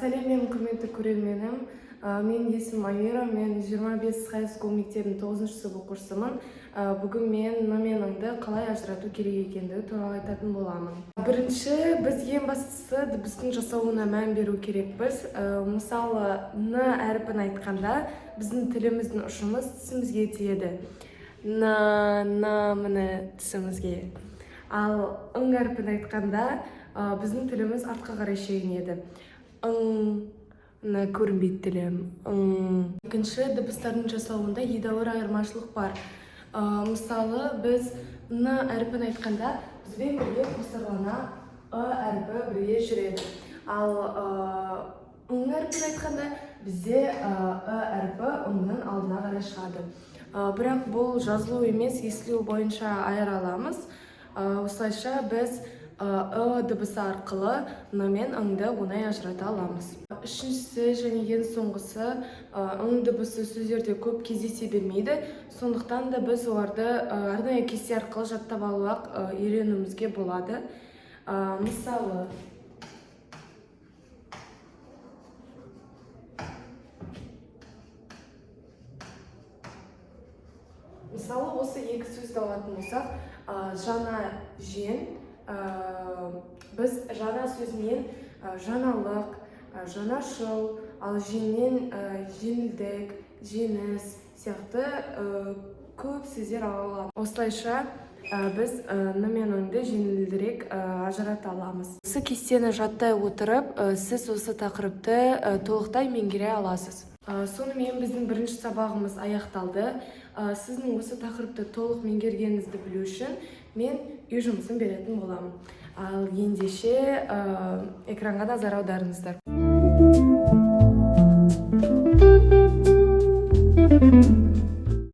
Сәлем, мен құрметті көрерменім. Мен есімім Амира, мен 25 High School мектебінің 9-шы сынып оқушысымын. Бүгін мен ны-ңды қалай ажырату керек екендігі туралы айтатын боламын. Бірінші, біз ең бастысы дыбыстың жасауына мән беру керекпіз. Мысалы, н әріпін айтқанда біздің тіліміздің ұшымыз тісімізге тиеді. Міне тісімізге. Ал ң әріпін айтқанда біздің тіліміз артқа қарай шегінеді. Көрінбейді тілім. Екінші, дыбыстардың жасауында едәуір айырмашылық бар. Мысалы, біз н әріпін айтқанда бізбен бірге қосарлана әріпі бірге жүреді. Ал ң әріпін айтқанда бізде әріпі ңның алдына қарай шығады. Бірақ бұл жазылу емес, естілу бойынша айыра аламыз. Осылайша біз дыбысы арқылы н мен ңды оңай ажырата аламыз. Үшіншісі және ең соңғысы, ң дыбысы сөздерде көп кездесе бермейді. Сондықтан да біз оларды арнайы кесте арқылы жаттап алуақ үйренуімізге болады. Мысалы, осы екі сөзді алатын болсақ, жаңа жен, біз жаңа сөзінен жаңалық, жаңашыл, ал женнен жеңілдік, жеңіс сияқты көп сөздер ала аламыз. Осылайша біз н мен ңды жеңілдірек ажырата аламыз. Осы кестені жаттай отырып, сіз осы тақырыпты толықтай меңгере аласыз. Сонымен біздің бірінші сабағымыз аяқталды. Сіздің осы тақырыпты толық меңгергеніңізді білу үшін мен үй жұмысын беретін боламын. Ал ендеше экранға назар аударыңыздар.